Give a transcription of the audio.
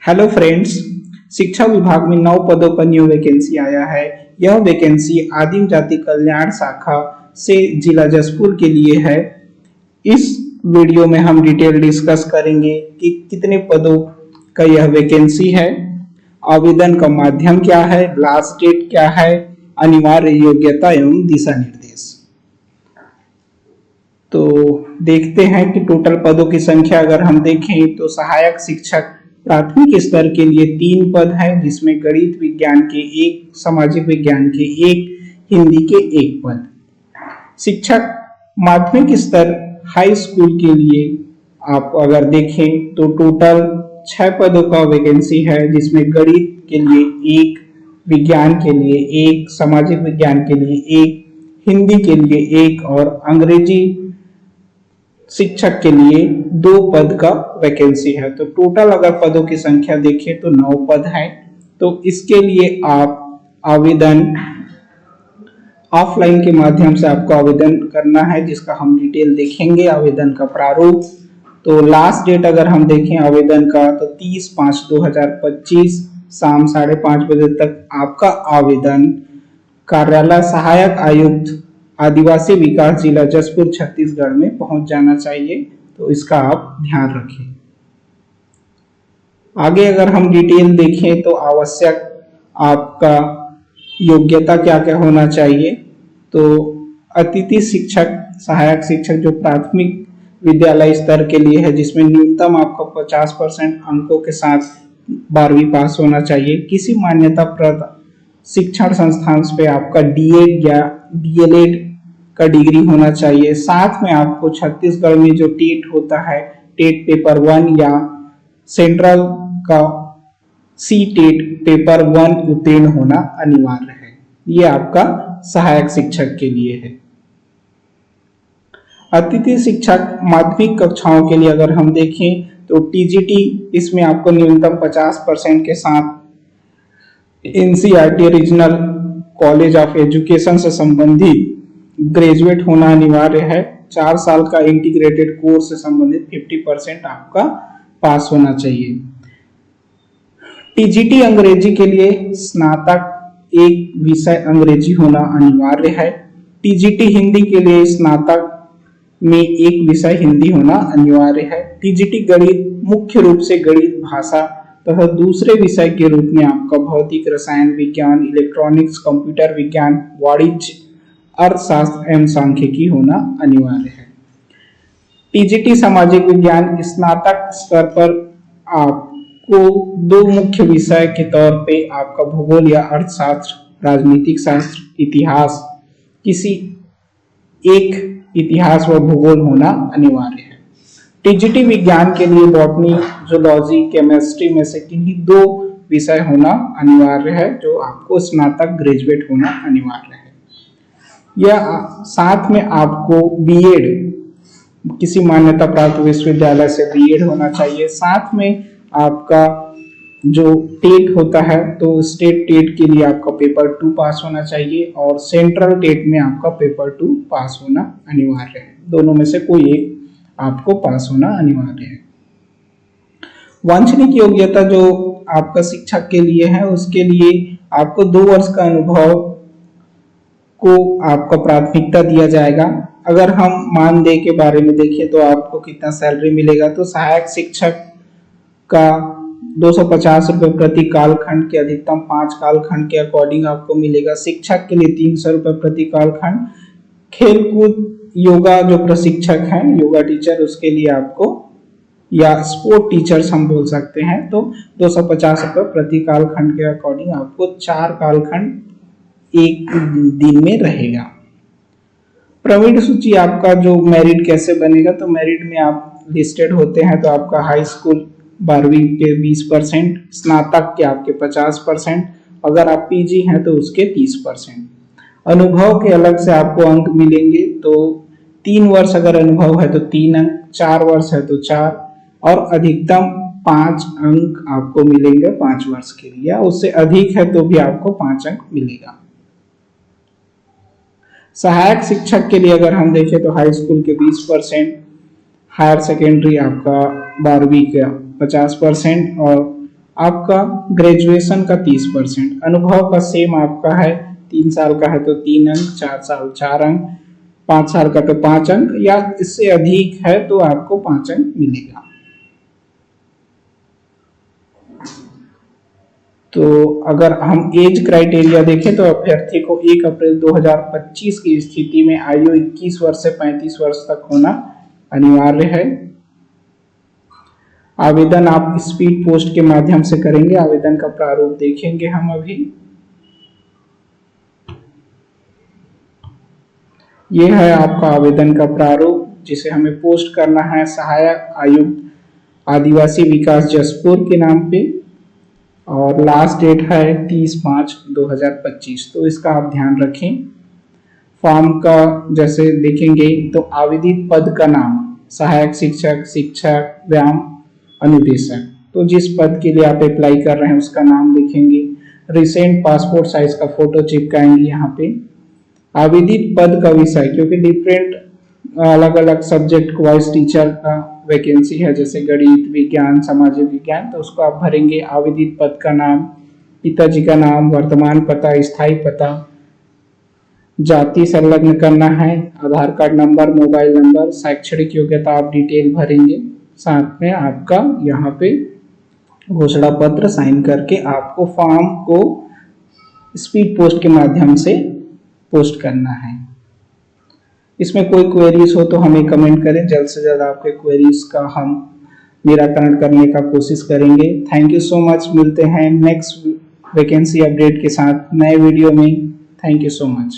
Hello friends. शिक्षा विभाग में 9 पदों पर न्यू वैकेंसी आया है। यह वैकेंसी आदिम जाति कल्याण शाखा से जिला जशपुर के लिए है। इस वीडियो में हम डिटेल डिस्कस करेंगे कि कितने पदों का यह वैकेंसी है, आवेदन का माध्यम क्या है, लास्ट डेट क्या है, अनिवार्य योग्यता एवं दिशा निर्देश। तो देखते हैं कि टोटल पदों की संख्या अगर हम देखें तो सहायक शिक्षक प्राथमिक स्तर के लिए 3 पद हैं, जिसमें गणित विज्ञान के 1, सामाजिक विज्ञान के 1, हिंदी के 1 पद। शिक्षक माध्यमिक स्तर हाई स्कूल के लिए आप अगर देखें तो टोटल 6 पदों का वैकेंसी है, जिसमें गणित के लिए 1, विज्ञान के लिए 1, सामाजिक विज्ञान के लिए 1, हिंदी के लिए 1 और अंग्रेजी शिक्षक के लिए 2 पद का वैकेंसी है। तो टोटल अगर पदों की संख्या देखें तो 9 पद है। तो इसके लिए आप आवेदन ऑफलाइन के माध्यम से आपको आवेदन करना है, जिसका हम डिटेल देखेंगे। आवेदन का प्रारूप तो लास्ट डेट अगर हम देखें आवेदन का तो 30/5/2025 शाम 5:30 बजे तक आपका आवेदन कार्यालय सहायक आयुक्त आदिवासी विकास जिला जशपुर छत्तीसगढ़ में पहुंच जाना चाहिए। तो इसका आप ध्यान रखें। आगे अगर हम डिटेल देखें तो आवश्यक आपका योग्यता क्या क्या होना चाहिए। तो अतिथि शिक्षक सहायक शिक्षक जो प्राथमिक विद्यालय स्तर के लिए है, जिसमें न्यूनतम आपको 50% अंकों के साथ 12वीं पास होना चाहिए। किसी मान्यता प्राप्त शिक्षण संस्थान पे आपका डीएड या डीएलएड का डिग्री होना चाहिए। साथ में आपको छत्तीसगढ़ में जो टेट होता है, टेट पेपर 1 या सेंट्रल का सी टेट पेपर 1 उत्तीर्ण होना अनिवार्य है। ये आपका सहायक शिक्षक के लिए है। अतिथि शिक्षक माध्यमिक कक्षाओं के लिए अगर हम देखें तो टीजीटी, इसमें आपको न्यूनतम 50% के साथ NCERT regional college of education से संबंधित ग्रेजुएट होना अनिवार्य है। 4 साल का इंटीग्रेटेड कोर्स से संबंधित 50% आपका पास होना चाहिए। टीजीटी अंग्रेजी के लिए स्नातक 1 विषय अंग्रेजी होना अनिवार्य है। टीजीटी हिंदी के लिए स्नातक में 1 विषय हिंदी होना अनिवार्य है। टीजीटी गणित मुख्य रूप से गणित भाषा तथा दूसरे विषय के रूप में आपका भौतिक, रसायन विज्ञान, इलेक्ट्रॉनिक्स, कंप्यूटर विज्ञान, वाणिज्य, अर्थशास्त्र एवं सांख्यिकी होना अनिवार्य है। टीजीटी सामाजिक विज्ञान स्नातक स्तर पर आपको 2 मुख्य विषय के तौर पे आपका भूगोल या अर्थशास्त्र, राजनीतिक शास्त्र, इतिहास, किसी एक इतिहास व भूगोल होना अनिवार्य है। टीजीटी विज्ञान के लिए बॉटनी, जूलॉजी, केमिस्ट्री में से किन्हीं 2 विषय होना अनिवार्य है, जो आपको स्नातक ग्रेजुएट होना अनिवार्य है। यह साथ में आपको बीएड, किसी मान्यता प्राप्त विश्वविद्यालय से बीएड होना चाहिए। साथ में आपका जो टेट होता है तो स्टेट टेट के लिए आपका पेपर 2 पास होना चाहिए और सेंट्रल टेट में आपका पेपर 2 पास होना अनिवार्य है। दोनों में से कोई एक आपको पास होना अनिवार्य है। वांछनीय योग्यता जो आपका शिक्षक के लिए है, उसके लिए आपको 2 वर्ष का अनुभव को आपका प्राथमिकता दिया जाएगा। अगर हम मानदेय के बारे में देखें तो आपको कितना सैलरी मिलेगा, तो सहायक शिक्षक का 250 रुपये प्रति कालखंड के अधिकतम 5 कालखंड के अकॉर्डिंग आपको मिलेगा। शिक्षक के लिए 300 रुपये प्रति कालखंड। खेलकूद योगा जो प्रशिक्षक हैं, योगा टीचर, उसके लिए आपको, या स्पोर्ट टीचर्स हम बोल सकते हैं, तो 250 रुपये प्रति कालखंड के अकॉर्डिंग आपको 4 कालखंड एक दिन में रहेगा। प्रवीण सूची आपका जो मेरिट कैसे बनेगा, तो मेरिट में आप लिस्टेड होते हैं तो आपका हाई स्कूल 12वीं के 20%, स्नातक के आपके 50%, अगर आप पीजी हैं तो उसके 30%। अनुभव के अलग से आपको अंक मिलेंगे। तो 3 वर्ष अगर अनुभव है तो 3 अंक, 4 वर्ष है तो 4 और अधिकतम 5 अंक आपको मिलेंगे 5 वर्ष के लिए, या उससे अधिक है तो भी आपको 5 अंक मिलेगा। सहायक शिक्षक के लिए अगर हम देखें तो हाई स्कूल के 20%, हायर सेकेंडरी आपका 12वीं का 50% और आपका ग्रेजुएशन का 30%, अनुभव का सेम आपका है, 3 साल का है तो 3 अंक, 4 साल 4 अंक, 5 साल का तो 5 अंक, या इससे अधिक है तो आपको 5 अंक मिलेगा। तो अगर हम एज क्राइटेरिया देखें तो अभ्यर्थी को 1 अप्रैल 2025 की स्थिति में आयु 21 वर्ष से 35 वर्ष तक होना अनिवार्य है। आवेदन आप स्पीड पोस्ट के माध्यम से करेंगे। आवेदन का प्रारूप देखेंगे हम अभी। ये है आपका आवेदन का प्रारूप, जिसे हमें पोस्ट करना है सहायक आयुक्त आदिवासी विकास जसपुर के नाम पे, और लास्ट डेट है 30/5/2025। तो इसका आप ध्यान रखें। फॉर्म का जैसे देखेंगे तो आवेदित पद का नाम सहायक शिक्षक, शिक्षक, व्यायाम अनुदेशक, तो जिस पद के लिए आप अप्लाई कर रहे हैं उसका नाम लिखेंगे। रिसेंट पासपोर्ट साइज का फोटो चिपकाएंगे यहाँ पे। आवेदित पद का विषय, क्योंकि डिफरेंट अलग अलग सब्जेक्ट वाइज टीचर का वैकेंसी है, जैसे गणित, विज्ञान, सामाजिक विज्ञान, तो उसको आप भरेंगे। आवेदित पद का नाम, पिताजी का नाम, वर्तमान पता, स्थायी पता, जाति संलग्न करना है, आधार कार्ड नंबर, मोबाइल नंबर, शैक्षणिक योग्यता आप डिटेल भरेंगे। साथ में आपका यहाँ पे घोषणा पत्र साइन करके आपको फॉर्म को स्पीड पोस्ट के माध्यम से पोस्ट करना है। इसमें कोई क्वेरीज हो तो हमें कमेंट करें, जल्द से जल्द आपके क्वेरीज का हम निराकरण करने का कोशिश करेंगे। Thank you so much. मिलते हैं नेक्स्ट वैकेंसी अपडेट के साथ नए वीडियो में। Thank you so much.